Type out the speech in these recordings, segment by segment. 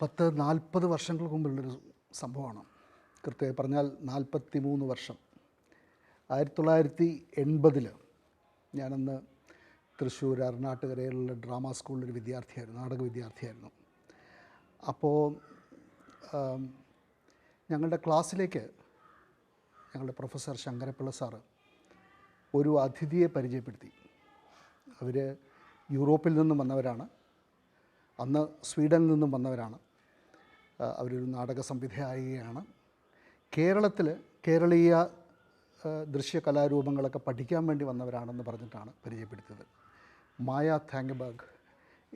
40 വർഷങ്ങൾക്ക് മുമ്പുള്ളൊരു സംഭവമാണ്. കൃത്യമായി പറഞ്ഞാൽ 43 വർഷം. 1980 ഞാനന്ന് തൃശ്ശൂർ അരുണാട്ടുകരയിലുള്ള ഡ്രാമ സ്കൂളിലൊരു വിദ്യാർത്ഥിയായിരുന്നു, നാടക വിദ്യാർത്ഥിയായിരുന്നു. അപ്പോൾ ഞങ്ങളുടെ ക്ലാസ്സിലേക്ക് ഞങ്ങളുടെ പ്രൊഫസർ ശങ്കരപ്പിള്ള സാറ് ഒരു അതിഥിയെ പരിചയപ്പെടുത്തി. അവർ യൂറോപ്പിൽ നിന്നും വന്നവരാണ്, അന്ന് സ്വീഡനിൽ നിന്നും വന്നവരാണ്. അവരൊരു നാടക സംവിധായികയാണ്. കേരളീയ ദൃശ്യകലാരൂപങ്ങളൊക്കെ പഠിക്കാൻ വേണ്ടി വന്നവരാണെന്ന് പറഞ്ഞിട്ടാണ് പരിചയപ്പെടുത്തിയത്. മായ താങ്കബർഗ്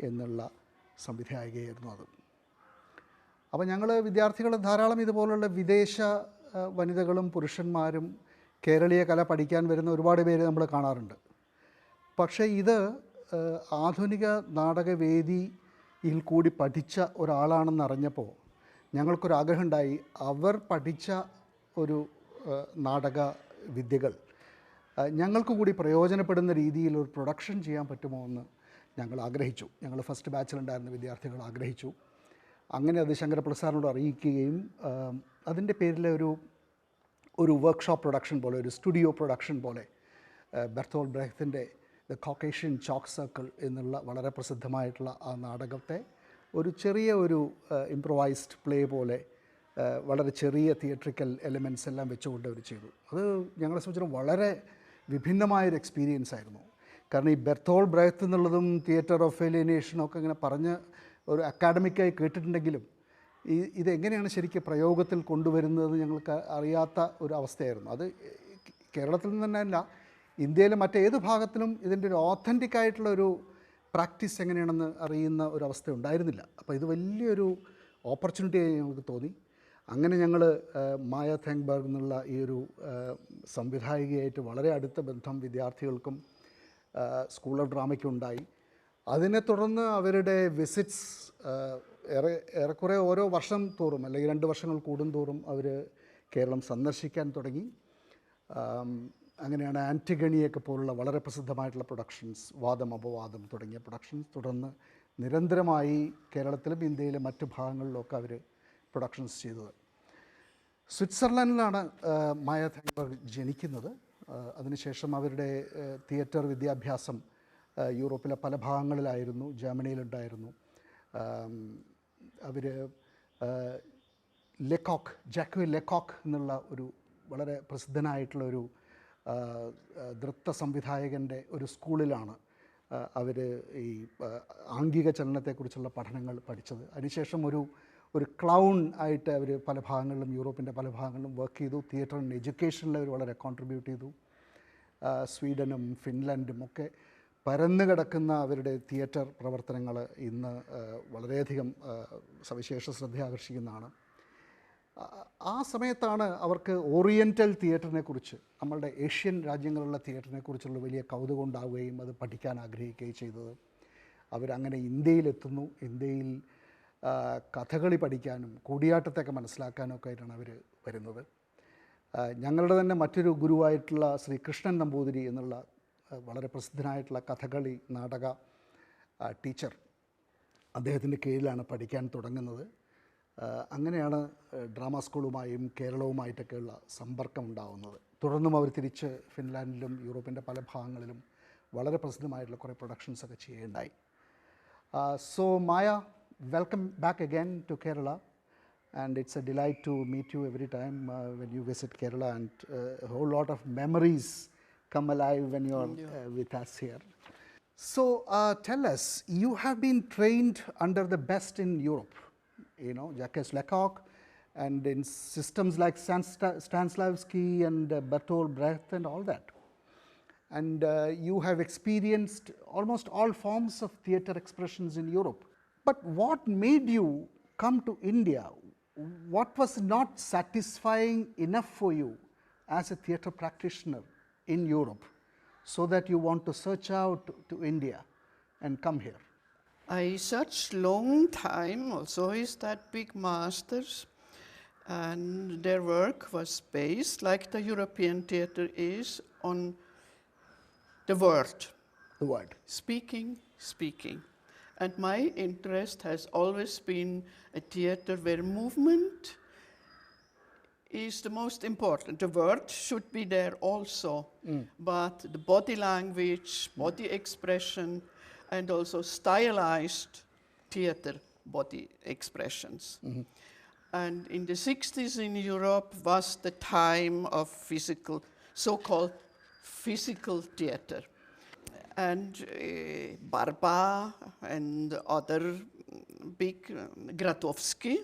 എന്നുള്ള സംവിധായികയായിരുന്നു അത്. അപ്പോൾ ഞങ്ങൾ വിദ്യാർത്ഥികൾ ധാരാളം ഇതുപോലുള്ള വിദേശ വനിതകളും പുരുഷന്മാരും കേരളീയ കല പഠിക്കാൻ വരുന്ന ഒരുപാട് പേര് നമ്മൾ കാണാറുണ്ട്. പക്ഷേ ഇത് ആധുനിക നാടകവേദിയിൽ കൂടി പഠിച്ച ഒരാളാണെന്നറിഞ്ഞപ്പോൾ ഞങ്ങൾക്കൊരാഗ്രഹമുണ്ടായി, അവർ പഠിച്ച ഒരു നാടക വിദ്യകൾ ഞങ്ങൾക്ക് കൂടി പ്രയോജനപ്പെടുന്ന രീതിയിൽ ഒരു പ്രൊഡക്ഷൻ ചെയ്യാൻ പറ്റുമോ എന്ന് ഞങ്ങൾ ആഗ്രഹിച്ചു. ഞങ്ങൾ ഫസ്റ്റ് ബാച്ചിലുണ്ടായിരുന്ന വിദ്യാർത്ഥികൾ ആഗ്രഹിച്ചു. അങ്ങനെ അത് ശങ്കരപ്പിള്ള സാറിനോട് അറിയിക്കുകയും അതിൻ്റെ പേരിൽ ഒരു വർക്ക്ഷോപ്പ് പ്രൊഡക്ഷൻ പോലെ, ഒരു സ്റ്റുഡിയോ പ്രൊഡക്ഷൻ പോലെ ബെർത്തോൾഡ് ബ്രെഹ്ത്തിൻ്റെ ദ കോക്കേഷ്യൻ ചോക്ക് സർക്കിൾ എന്നുള്ള വളരെ പ്രസിദ്ധമായിട്ടുള്ള ആ നാടകത്തെ ഒരു ചെറിയ ഇംപ്രൊവൈസ്ഡ് പ്ലേ പോലെ വളരെ ചെറിയ തിയേറ്ററിക്കൽ എലിമെൻറ്റ്സ് എല്ലാം വെച്ചുകൊണ്ട് അവർ ചെയ്തു. അത് ഞങ്ങളെ സംബന്ധിച്ചിടത്തോളം വളരെ വിഭിന്നമായൊരു എക്സ്പീരിയൻസ് ആയിരുന്നു. കാരണം ഈ ബെർത്തോൾഡ് ബ്രെഹ്ത്ത് എന്നുള്ളതും തിയേറ്റർ ഓഫ് ഏലിയനേഷനും ഒക്കെ ഇങ്ങനെ പറഞ്ഞ് ഒരു അക്കാഡമിക്കായി കേട്ടിട്ടുണ്ടെങ്കിലും ഇതെങ്ങനെയാണ് ശരിക്കും പ്രയോഗത്തിൽ കൊണ്ടുവരുന്നത് ഞങ്ങൾക്ക് അറിയാത്ത ഒരു അവസ്ഥയായിരുന്നു. അത് കേരളത്തിൽ നിന്ന് തന്നെയല്ല, ഇന്ത്യയിലെ മറ്റേത് ഭാഗത്തിലും ഇതിൻ്റെ ഒരു ഓത്തൻറ്റിക് ഒരു പ്രാക്ടീസ് എങ്ങനെയാണെന്ന് അറിയുന്ന ഒരവസ്ഥ ഉണ്ടായിരുന്നില്ല. അപ്പോൾ ഇത് വലിയൊരു ഓപ്പർച്യൂണിറ്റിയായി ഞങ്ങൾക്ക് തോന്നി. അങ്ങനെ ഞങ്ങൾ മായ താങ്ക്ബർഗ് എന്നുള്ള ഈ ഒരു സംവിധായികയായിട്ട് വളരെ അടുത്ത ബന്ധം വിദ്യാർത്ഥികൾക്കും സ്കൂൾ ഓഫ് ഡ്രാമയ്ക്കും ഉണ്ടായി. അതിനെ തുടർന്ന് അവരുടെ വിസിറ്റ്സ് ഏറെക്കുറെ ഓരോ വർഷം തോറും അല്ലെങ്കിൽ 2 വർഷങ്ങൾ കൂടുന്തോറും അവർ കേരളം സന്ദർശിക്കാൻ തുടങ്ങി. അങ്ങനെയാണ് ആൻറ്റിഗണിയൊക്കെ പോലുള്ള വളരെ പ്രസിദ്ധമായിട്ടുള്ള പ്രൊഡക്ഷൻസ്, വാദം അപവാദം തുടങ്ങിയ പ്രൊഡക്ഷൻസ് തുടർന്ന് നിരന്തരമായി കേരളത്തിലും ഇന്ത്യയിലെ മറ്റു ഭാഗങ്ങളിലൊക്കെ അവർ പ്രൊഡക്ഷൻസ് ചെയ്തത്. സ്വിറ്റ്സർലൻഡിലാണ് മായ താങ്ക്ബർഗ് ജനിക്കുന്നത്. അതിനുശേഷം അവരുടെ തിയേറ്റർ വിദ്യാഭ്യാസം യൂറോപ്പിലെ പല ഭാഗങ്ങളിലായിരുന്നു, ജർമ്മനിയിലുണ്ടായിരുന്നു. അവർ ജാക്വെ ലെക്കോക്ക് എന്നുള്ള ഒരു വളരെ പ്രസിദ്ധനായിട്ടുള്ളൊരു നൃത്ത സംവിധായകൻ്റെ ഒരു സ്കൂളിലാണ് അവർ ഈ ആംഗിക ചലനത്തെക്കുറിച്ചുള്ള പഠനങ്ങൾ പഠിച്ചത്. അതിനുശേഷം ഒരു ക്ലൗൺ ആയിട്ട് അവർ പല ഭാഗങ്ങളിലും, യൂറോപ്പിൻ്റെ പല ഭാഗങ്ങളിലും വർക്ക് ചെയ്തു. തിയേറ്റർ ആൻഡ് എഡ്യൂക്കേഷനിൽ അവർ വളരെ കോൺട്രിബ്യൂട്ട് ചെയ്തു. സ്വീഡനും ഫിൻലൻഡും ഒക്കെ പരന്നു കിടക്കുന്ന അവരുടെ തിയേറ്റർ പ്രവർത്തനങ്ങൾ ഇന്ന് വളരെയധികം സവിശേഷ ശ്രദ്ധ ആകർഷിക്കുന്നതാണ്. ആ സമയത്താണ് അവർക്ക് ഓറിയൻ്റൽ തിയേറ്ററിനെക്കുറിച്ച്, നമ്മളുടെ ഏഷ്യൻ രാജ്യങ്ങളിലുള്ള തിയേറ്ററിനെക്കുറിച്ചുള്ള വലിയ കൗതുകം ഉണ്ടാവുകയും അത് പഠിക്കാൻ ആഗ്രഹിക്കുകയും ചെയ്തത്. അവരങ്ങനെ ഇന്ത്യയിലെത്തുന്നു. ഇന്ത്യയിൽ കഥകളി പഠിക്കാനും കൂടിയാട്ടത്തെയൊക്കെ മനസ്സിലാക്കാനും ഒക്കെ ആയിട്ടാണ് അവർ വരുന്നത്. ഞങ്ങളുടെ തന്നെ മറ്റൊരു ഗുരുവായിട്ടുള്ള ശ്രീ കൃഷ്ണൻ നമ്പൂതിരി എന്നുള്ള വളരെ പ്രസിദ്ധനായിട്ടുള്ള കഥകളി നാടക ടീച്ചർ, അദ്ദേഹത്തിൻ്റെ കീഴിലാണ് പഠിക്കാൻ തുടങ്ങുന്നത്. അങ്ങനെയാണ് ഡ്രാമ സ്കൂളുമായും കേരളവുമായിട്ടൊക്കെയുള്ള സമ്പർക്കം ഉണ്ടാകുന്നത്. തുടർന്നും അവർ തിരിച്ച് ഫിൻലാൻഡിലും യൂറോപ്പിൻ്റെ പല ഭാഗങ്ങളിലും വളരെ പ്രസിദ്ധമായിട്ടുള്ള കുറേ പ്രൊഡക്ഷൻസൊക്കെ ചെയ്യുകയുണ്ടായി. So Maya, welcome back again to Kerala, and it's a delight to meet you every time when you visit Kerala, and a whole lot of memories come alive when you're with us here. So tell us, you have been trained under the best in Europe, Jacques Lecoq, and in systems like Stanislavski and Bertolt Brecht and all that. And you have experienced almost all forms of theatre expressions in Europe. But what made you come to India? What was not satisfying enough for you as a theatre practitioner in Europe so that you want to search out to India and come here? I searched long time also is that big masters, and their work was based, like the European theatre is, on the word. The word. Speaking. And my interest has always been a theater where movement is the most important. The word should be there also, but the body language, body expression, and also stylized theater body expressions. And in the 60s in Europe was the time of physical, so-called physical theater. And Barba and other big, Grotowski,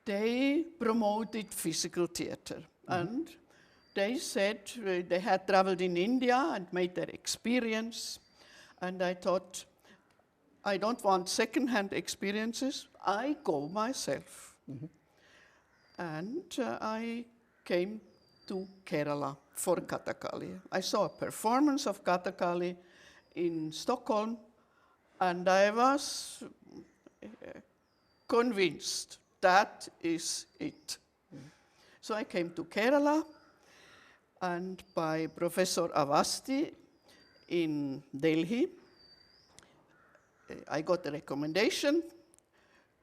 they promoted physical theater. And they said they had traveled in India and made their experience. And I thought, I don't want second-hand experiences. I go myself. And I came to Kerala for Kathakali. I saw a performance of Kathakali in Stockholm, and I was convinced that is it. So I came to Kerala, and by Professor Avasti in Delhi, I got a recommendation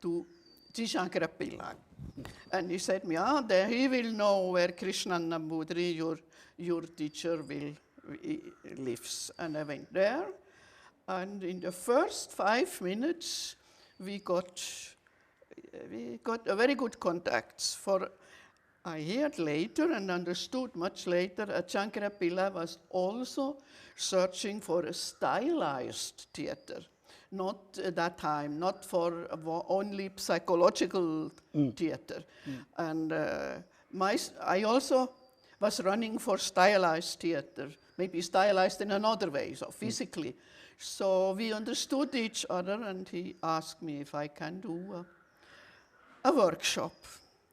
to Shankara Pillai. And he said, yeah, there he will know where Krishnan Nambudri, your teacher, lives. And I went there, and in the first 5 minutes, we got a very good contacts. For I heard later and understood much later that Shankara Pillai was also searching for a stylized theater. Not at that time, not for only psychological theater. And I also was running for stylized theater, maybe stylized in another way, so physically. So we understood each other, and he asked me if I can do a workshop.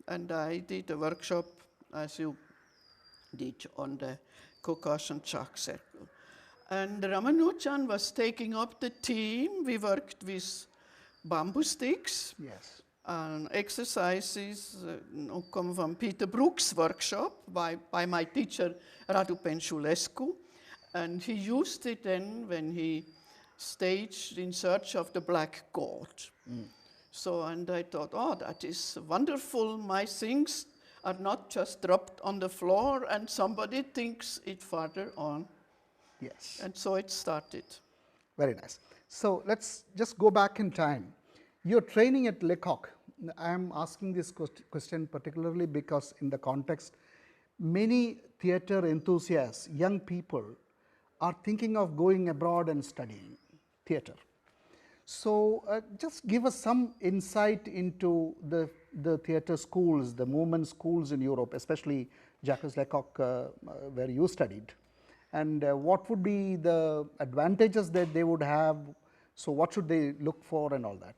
And I did a workshop, as you did, on the Caucasian Chalk Circle. And Ramanujan was taking up the team. We worked with bamboo sticks. Yes. And exercises come from Peter Brook's workshop by my teacher, Radu Penșulescu. And he used it then when he staged In Search of the Black God. So, and I thought, oh, that is wonderful. My things are not just dropped on the floor and somebody thinks it further on. Yes. And so it started. Very nice. So let's just go back in time. You're training at Lecoq. I am asking this question particularly because in the context, many theatre enthusiasts, young people, are thinking of going abroad and studying theatre. So just give us some insight into the theatre schools, the movement schools in Europe, especially Jacques Lecoq, where you studied. And what would be the advantages that they would have? So what should they look for and all that?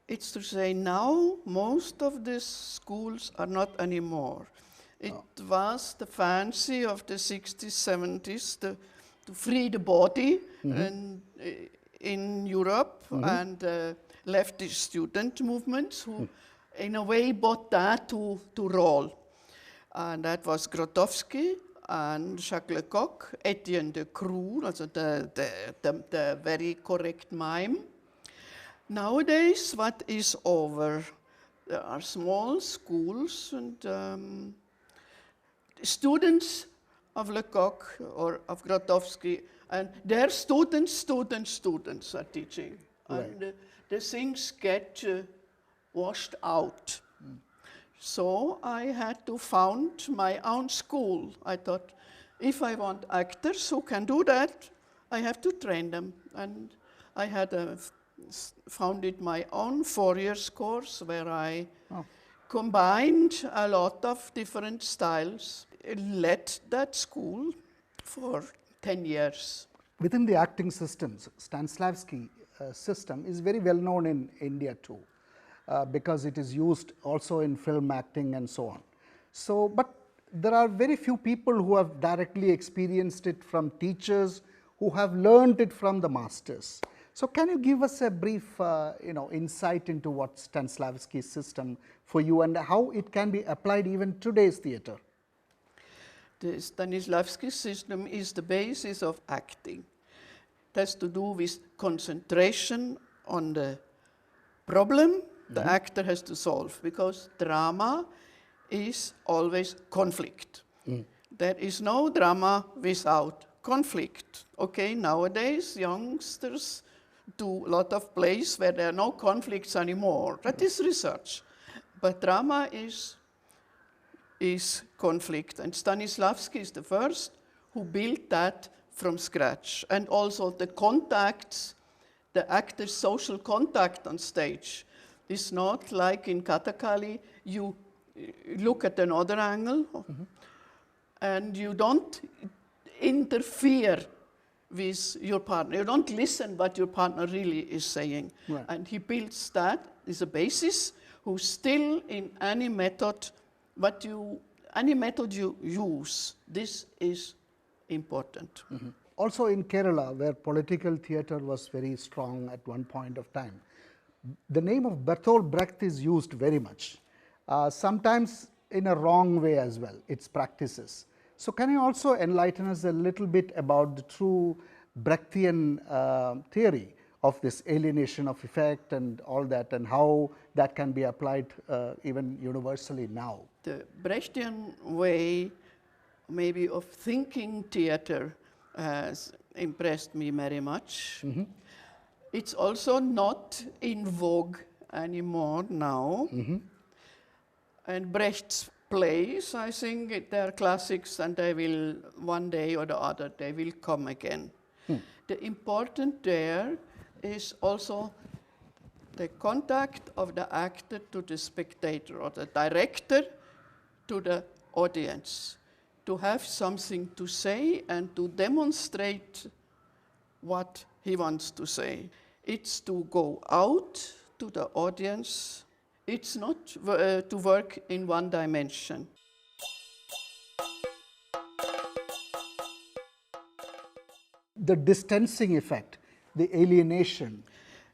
It's to say now most of these schools are not anymore. It was the fancy of the 60s, 70s to free the body and, in Europe and leftist student movements who in a way bought that to roll. And that was Grotowski and Jacques Lecoq, Etienne de Croo, also the very correct mime. Nowadays, what is over? There are small schools and students of Lecoq or of Grotowski, and their students are teaching. Right. And the things get washed out. So I had to found my own school. I thought, if I want actors who can do that, I have to train them. And I had founded my own 4-year course where I combined a lot of different styles, led that school for 10 years. Within the acting systems, Stanislavski system is very well known in India too. Because it is used also in film acting and so on. So, but there are very few people who have directly experienced it from teachers who have learned it from the masters. So, can you give us a brief insight into what Stanislavski's system for you and how it can be applied even today's theatre? The Stanislavski system is the basis of acting. It has to do with concentration on the problem the actor has to solve, because drama is always conflict. There is no drama without conflict. Okay, nowadays youngsters do a lot of plays where there are no conflicts anymore. That is research. But drama is conflict. And Stanislavski is the first who built that from scratch. And also the contacts, the actor's social contact on stage is not like in Kathakali, you look at another angle and you don't interfere with your partner. You don't listen what your partner really is saying. Right. And he builds that as a basis, who still in any method, any method you use, this is important. Also in Kerala, where political theatre was very strong at one point of time, the name of Bertolt Brecht is used very much, sometimes in a wrong way as well, its practices. So can you also enlighten us a little bit about the true Brechtian theory of this alienation of effect and all that, and how that can be applied even universally now? The Brechtian way, maybe, of thinking theatre has impressed me very much. It's also not in vogue anymore now. And Brecht's plays, I think they're classics, and they will, one day or the other, they will come again. The important there is also the contact of the actor to the spectator, or the director to the audience, to have something to say and to demonstrate what he wants to say. It's to go out to the audience. It's not to work in one dimension. The distancing effect, the alienation.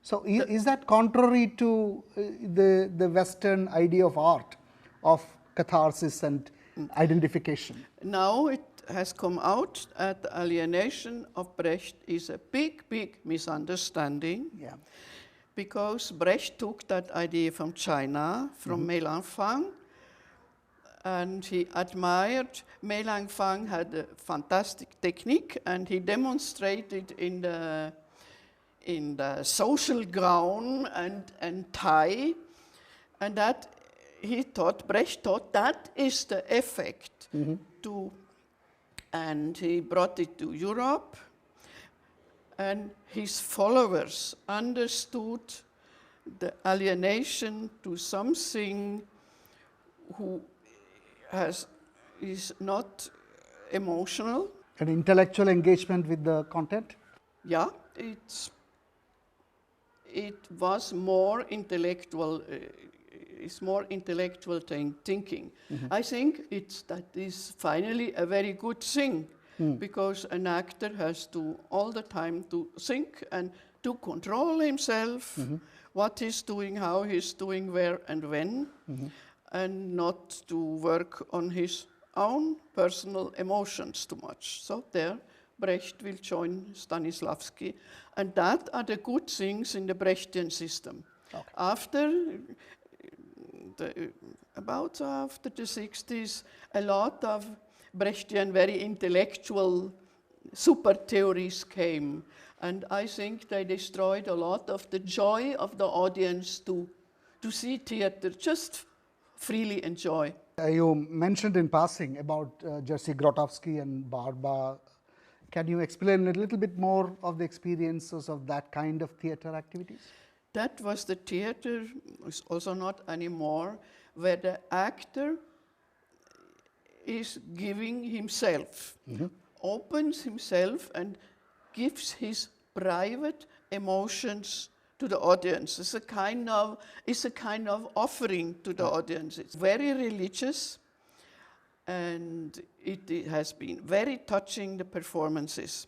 So is that contrary to the Western idea of art, of catharsis and identification? Now it has come out that the alienation of Brecht is a big, big misunderstanding. Yeah. Because Brecht took that idea from China, from Mei Langfang, and he admired. Mei Langfang had a fantastic technique, and he demonstrated in the social gown and tie, and that Brecht thought that is the effect and he brought it to Europe. And his followers understood the alienation to something who is not emotional. An intellectual engagement with the content? Yeah, it was more intellectual. It's more intellectual thinking. I think that is finally a very good thing. Because an actor has to all the time to think and to control himself, what he's doing, how he's doing, where and when, and not to work on his own personal emotions too much. So there, Brecht will join Stanislavski, and that are the good things in the Brechtian system. Okay. After the 60s, a lot of Brechtian, very intellectual super theories came, and I think they destroyed a lot of the joy of the audience to see theater, just freely enjoy. You mentioned in passing about Jerzy Grotowski and Barba. Can you explain a little bit more of the experiences of that kind of theater activities? That was the theater, it's also not anymore, where the actor is giving himself, opens himself and gives his private emotions to the audience. It's a kind of offering to the audience. It's very religious, and it has been very touching, the performances.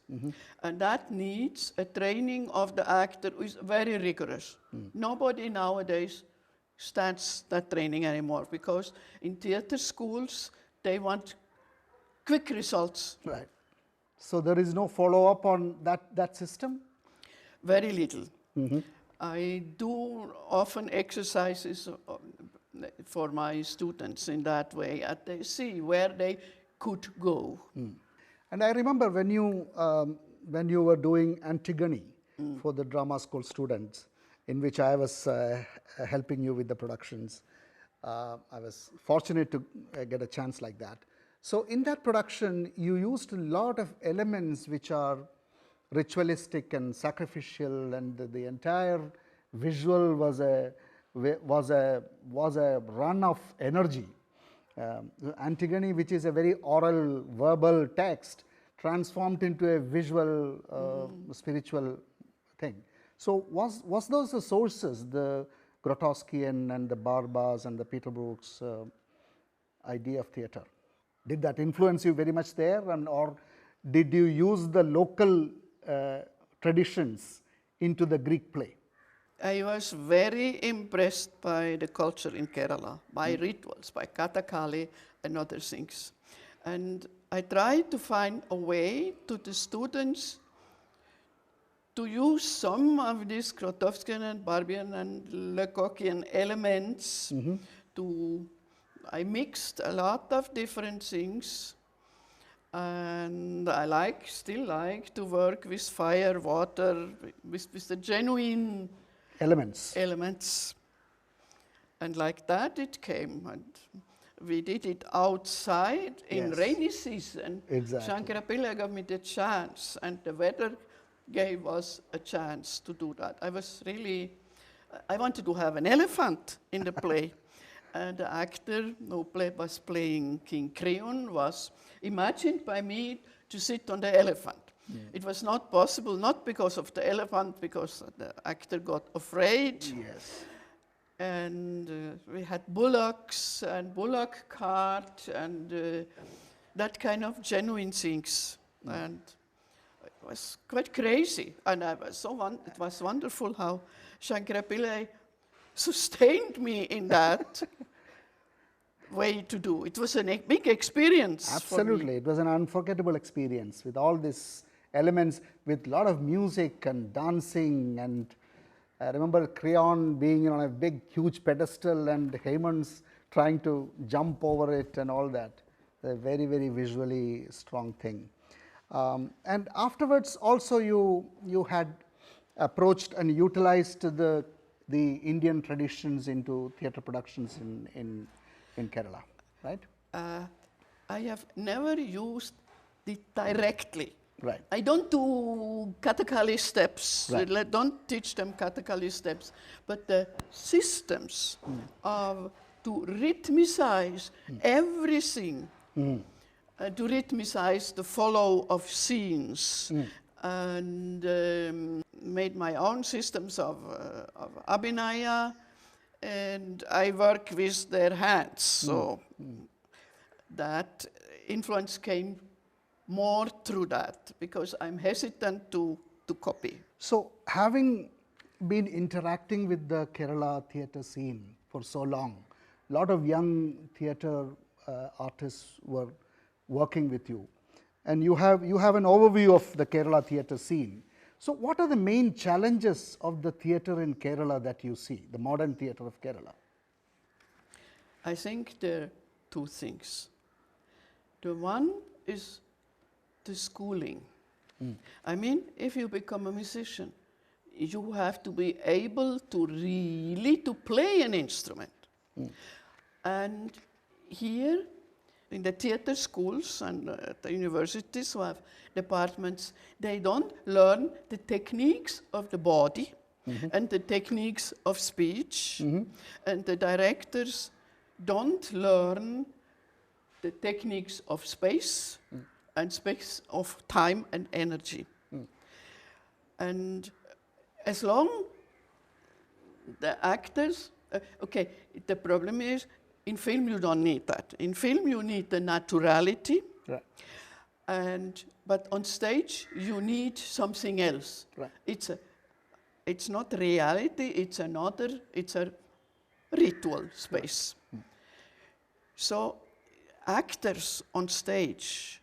And that needs a training of the actor who is very rigorous. Nobody nowadays starts that training anymore, because in theater schools, they want quick results. Right. So there is no follow-up on that system? Very little. I do often exercises for my students in that way, and they see where they could go. And I remember when you were doing Antigone for the drama school students, in which I was helping you with the productions. I was fortunate to get a chance like that. So in that production, you used a lot of elements which are ritualistic and sacrificial, and the entire visual was a run of energy. Antigone, which is a very oral, verbal text, transformed into a visual, spiritual thing. So was those the sources, the Grotowskian and the Barbas and the Peter Brook's idea of theatre? Did that influence you very much there, or did you use the local traditions into the Greek play? I was very impressed by the culture in Kerala, by rituals, by kathakali and other things. And I tried to find a way to the students to use some of these Grotowskian and Barbian and Lecockian elements. I mixed a lot of different things, and I still like to work with fire, water, with the genuine elements. And like that it came. And we did it outside in rainy season. Exactly. Shankara Pillai gave me the chance, and the weather gave us a chance to do that. I wanted to have an elephant in the play. And the actor who was playing King Creon was imagined by me to sit on the elephant. It was not possible, not because of the elephant, because the actor got afraid. Yes. And we had bullocks and bullock cart and that kind of genuine things. And it was quite crazy. And it was wonderful how Shankara Pillai sustained me in that way to do. It was a big experience. Absolutely. For me. It was an unforgettable experience with all these elements, with a lot of music and dancing. And I remember Creon being on a big, huge pedestal and Haymond's trying to jump over it and all that. A very, very visually strong thing. And afterwards also you had approached and utilized the Indian traditions into theatre productions in Kerala, right? I have never used it directly. Right. I don't do kathakali steps. Right. I don't teach them kathakali steps. But the systems of to rhythmicize everything, to rhythmicize the follow of scenes, and made my own systems of abhinaya, and I work with their hands. So that influence came more through that, because I'm hesitant to copy. So having been interacting with the Kerala theatre scene for so long, a lot of young theatre artists were working with you, and you have an overview of the Kerala theatre scene. So what are the main challenges of the theatre in Kerala that you see, the modern theatre of Kerala? I think there are two things. The one is the schooling. I mean, if you become a musician, you have to be able to really to play an instrument. And here in the theater schools and at the universities who have departments, they don't learn the techniques of the body and the techniques of speech, and the directors don't learn the techniques of space and space of time and energy. And as long the actors, okay, the problem is in film you don't need that. In film you need the naturality, Right. But on stage you need something else. Right. It's not reality, it's a ritual space. So actors on stage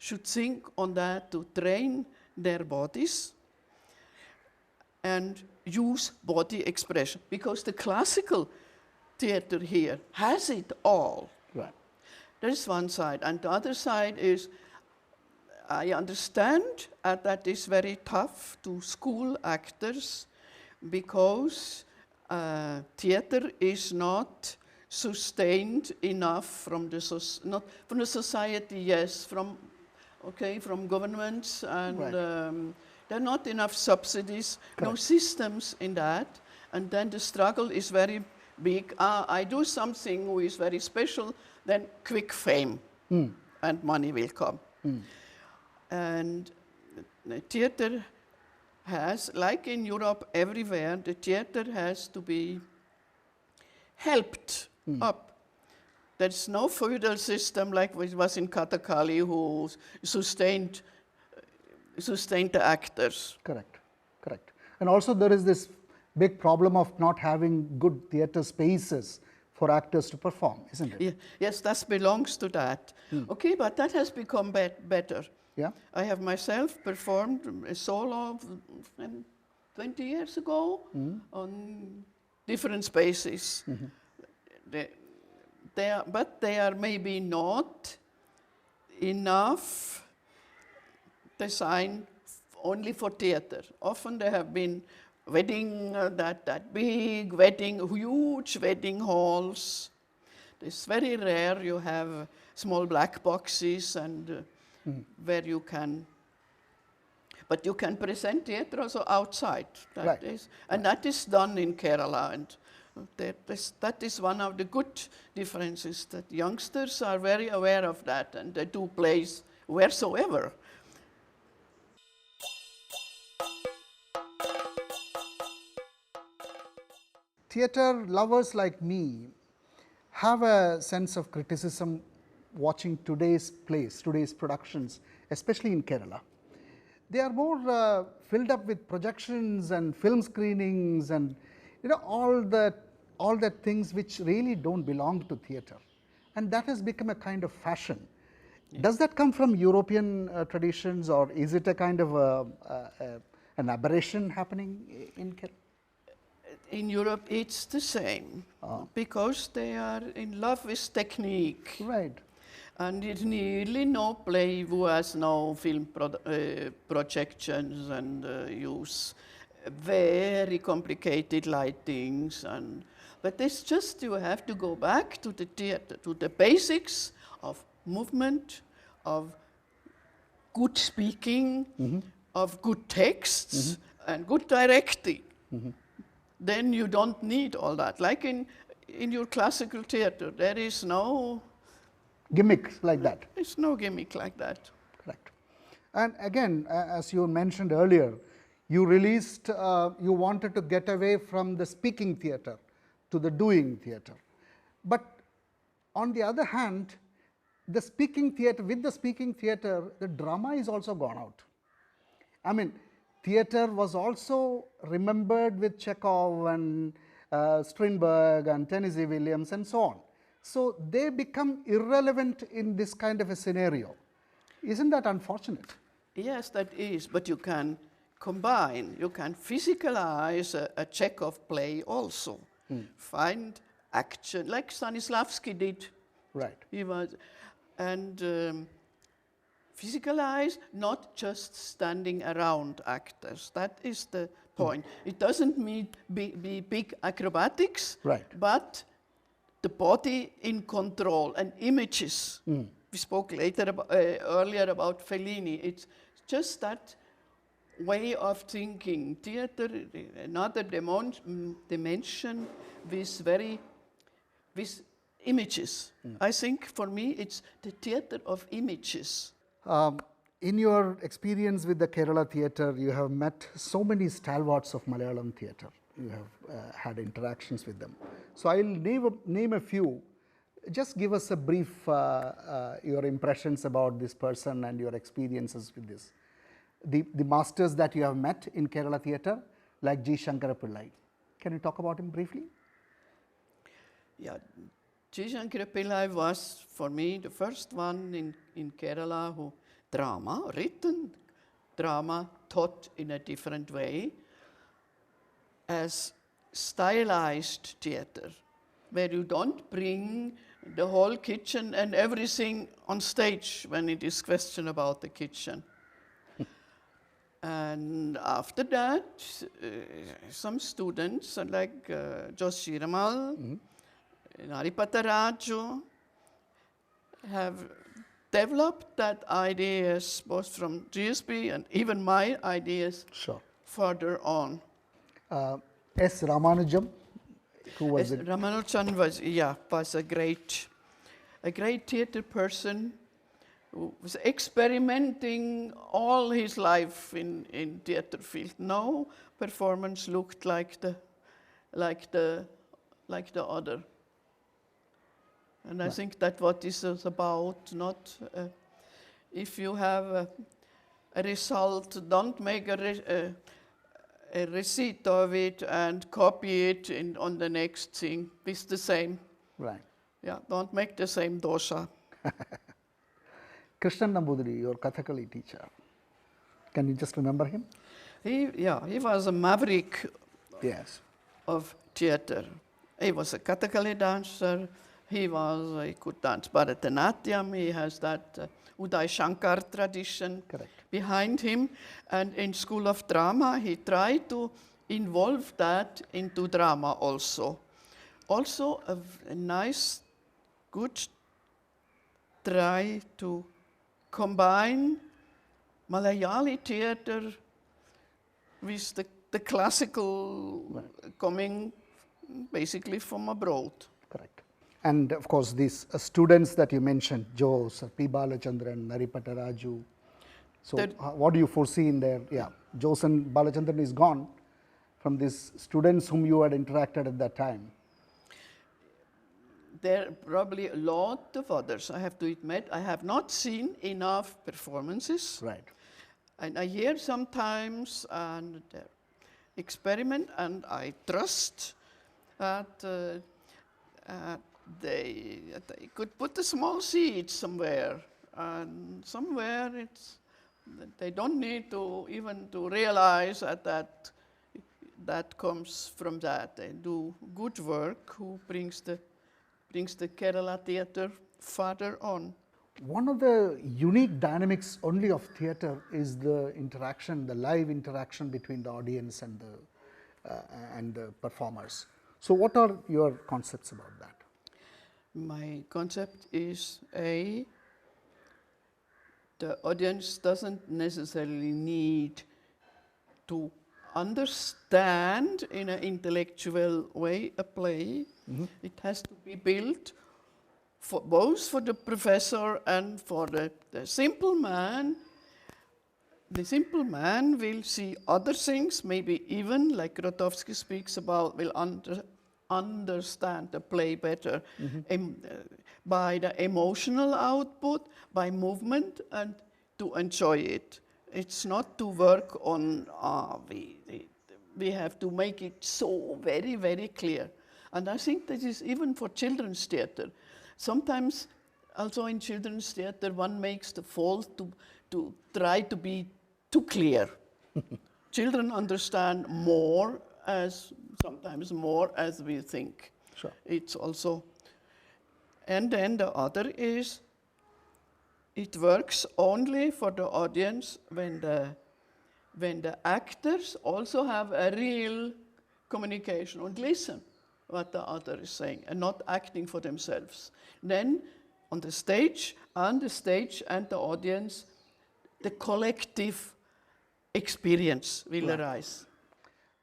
should think on that to train their bodies and use body expression, because the classical theater here has it all. Right. That is one side. And the other side is, I understand that is very tough to school actors, because theater is not sustained enough from the not from the society, yes, from governments, and Right. there are not enough subsidies, no Correct. systems in that, and then the struggle is very big. I do something which is very special, then quick fame and money will come. And the theater has, like in Europe, everywhere, the theater has to be helped up. There's no feudal system like it was in Kathakali, who sustained the actors. Correct, correct. And also there is this big problem of not having good theatre spaces for actors to perform, isn't it? Yeah, yes, that belongs to that. Okay, but that has become better. Yeah. I have myself performed a solo 20 years ago on different spaces. But they are maybe not enough designed only for theater. Often there have been wedding, that big wedding, huge wedding halls. It's very rare you have small black boxes and where you can, but you can present theater also outside. Right. That is done in Kerala, and that is one of the good differences, that youngsters are very aware of that, and they do plays wheresoever. Theatre lovers like me have a sense of criticism watching today's plays, today's productions, especially in Kerala. They are more filled up with projections and film screenings and all that things which really don't belong to theatre, and that has become a kind of fashion. Yeah. Does that come from European traditions, or is it a kind of an aberration happening in Kerala? In Europe, it's the same, because they are in love with technique. Right. And it's nearly no play who has no film projections and use very complicated lightings. But it's just, you have to go back to the theater, to the basics of movement, of good speaking, of good texts, and good directing. Then you don't need all that. Like in your classical theater, there is no gimmick like that. It's no gimmick like that. Correct. And again, as you mentioned earlier, you released, you wanted to get away from the speaking theatre to the doing theatre. But on the other hand, the speaking theatre, with the speaking theatre, the drama is also gone out. I mean, theatre was also remembered with Chekhov and Strindberg and Tennessee Williams and so on. So they become irrelevant in this kind of a scenario. Isn't that unfortunate? Yes, that is, but you can combine, you can physicalize a Chekhov play also. Find action, like Stanislavski did. Right. He was, and physicalize, not just standing around actors. That is the point. It doesn't mean be big acrobatics, right, but the body in control and images. We spoke earlier about Fellini. It's just that way of thinking. Theater, another dimension with images. I think for me it's the theater of images. In your experience with the Kerala theatre, you have met so many stalwarts of Malayalam theatre. You have had interactions with them. So I'll name a few. Just give us a brief, your impressions about this person and your experiences with this. The masters that you have met in Kerala theatre, like G. Shankara Pillai. Can you talk about him briefly? Yeah, G. Shankara Pillai was, for me, the first one in Kerala who drama, written drama taught in a different way as stylized theater, where you don't bring the whole kitchen and everything on stage when it is question about the kitchen. And after that, some students like Shyama, Naripataraju have developed that ideas both from GSP and even my ideas Sure. further on. S. Ramanujam, who was Yes, Ramanujan was a great theater person who was experimenting all his life in theater field. No performance looked like the other. And I think that what this is about, not if you have a result, don't make a receipt of it and copy it on the next thing. It's the same. right. Yeah, don't make the same dosha. Krishnan Nambudiri, your Kathakali teacher. Can you just remember him? He was a maverick Yes. of theater. He was a Kathakali dancer. He could dance Bharatanatyam. He has that Uday Shankar tradition Correct. behind him. And in School of Drama, he tried to involve that into drama also. Also, a nice, good try to combine Malayali theater with the classical coming basically from abroad. Correct. And of course, these students that you mentioned, Jose, P. Balachandran, Naripataraju. So, what do you foresee in there? Yeah, Jose and Balachandran is gone from these students whom you had interacted at that time. There are probably a lot of others. I have to admit, I have not seen enough performances. Right. And I hear sometimes and experiment, and I trust that they could put a small seed somewhere, and somewhere they don't need to even to realize that comes from that. They do good work who brings the Kerala theater further on. One of the unique dynamics only of theatre is the interaction, the live interaction between the audience and the performers. So, what are your concepts about that? My concept is the audience doesn't necessarily need to understand in an intellectual way a play. Mm-hmm. It has to be built for both for the professor and for the simple man. The simple man will see other things, maybe even, like Grotowski speaks about, will understand the play better by the emotional output, by movement, and to enjoy it. It's not to work on, we have to make it so very, very clear. And I think this is even for children's theater. Sometimes also in children's theater, one makes the fault to try to be too clear. Children understand more sometimes more as we think. Sure. It's also, and then the other is, it works only for the audience when the actors also have a real communication and listen what the other is saying and not acting for themselves. Then on the stage and the audience, the collective experience will arise.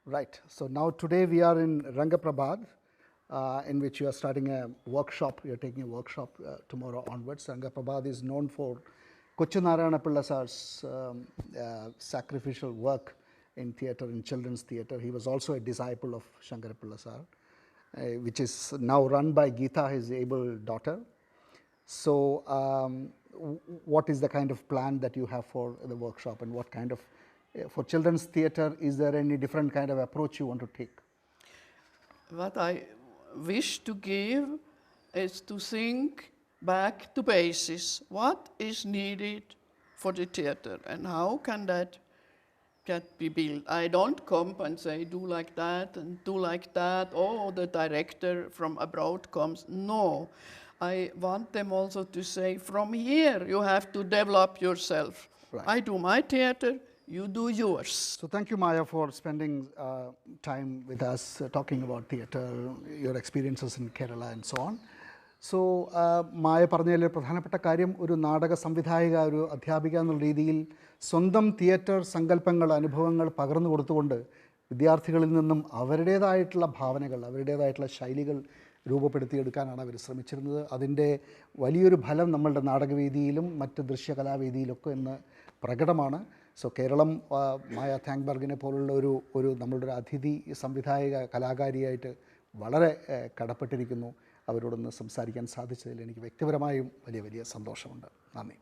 Right. So now today we are in Rangaprabad, in which you are starting a workshop. You are taking a workshop tomorrow onwards. Rangaprabad is known for Kochunarayana Pillasar's sacrificial work in theatre, in children's theatre. He was also a disciple of Shankara Pillasar, which is now run by Geeta, his able daughter. So, what is the kind of plan that you have for the workshop, and what kind of, for children's theatre, is there any different kind of approach you want to take? What I wish to give is to think back to basis. What is needed for the theater, and how can that get be built? I don't come and say, do like that and do like that. Oh, the director from abroad comes. No, I want them also to say, from here you have to develop yourself. Right. I do my theater, you do yours. So thank you, Maya, for spending time with us, talking about theatre, your experiences in Kerala and so on. So Maya പറഞ്ഞതിൽ പ്രധാനപ്പെട്ട കാര്യം, ഒരു നാടക സംവിധായിക, ഒരു അധ്യാപിക എന്നുള്ള രീതിയിൽ സ്വന്തം തിയേറ്റർ സങ്കല്പങ്ങൾ, അനുഭവങ്ങൾ പകർന്നു കൊടുത്തുകൊണ്ട് വിദ്യാർത്ഥികളിൽ നിന്നും അവരുടേതായിട്ടുള്ള ഭാവനകൾ, അവരുടേതായിട്ടുള്ള ശൈലികൾ രൂപപ്പെടുത്തിയെടുക്കാനാണ് അവർ ശ്രമിച്ചിരുന്നത്. അതിൻ്റെ വലിയൊരു ഫലം നമ്മളുടെ നാടകവേദിയിലും മറ്റ് ദൃശ്യകലാവേദിയിലൊക്കെ ഇന്ന് പ്രകടമാണ്. സോ കേരളം മായ താങ്ബർഗിനെ പോലുള്ള ഒരു നമ്മളുടെ ഒരു അതിഥി സംവിധായക കലാകാരിയായിട്ട് വളരെ കടപ്പെട്ടിരിക്കുന്നു. അവരോടൊന്ന് സംസാരിക്കാൻ സാധിച്ചതിൽ എനിക്ക് വ്യക്തിപരമായും വലിയ സന്തോഷമുണ്ട്. നന്ദി.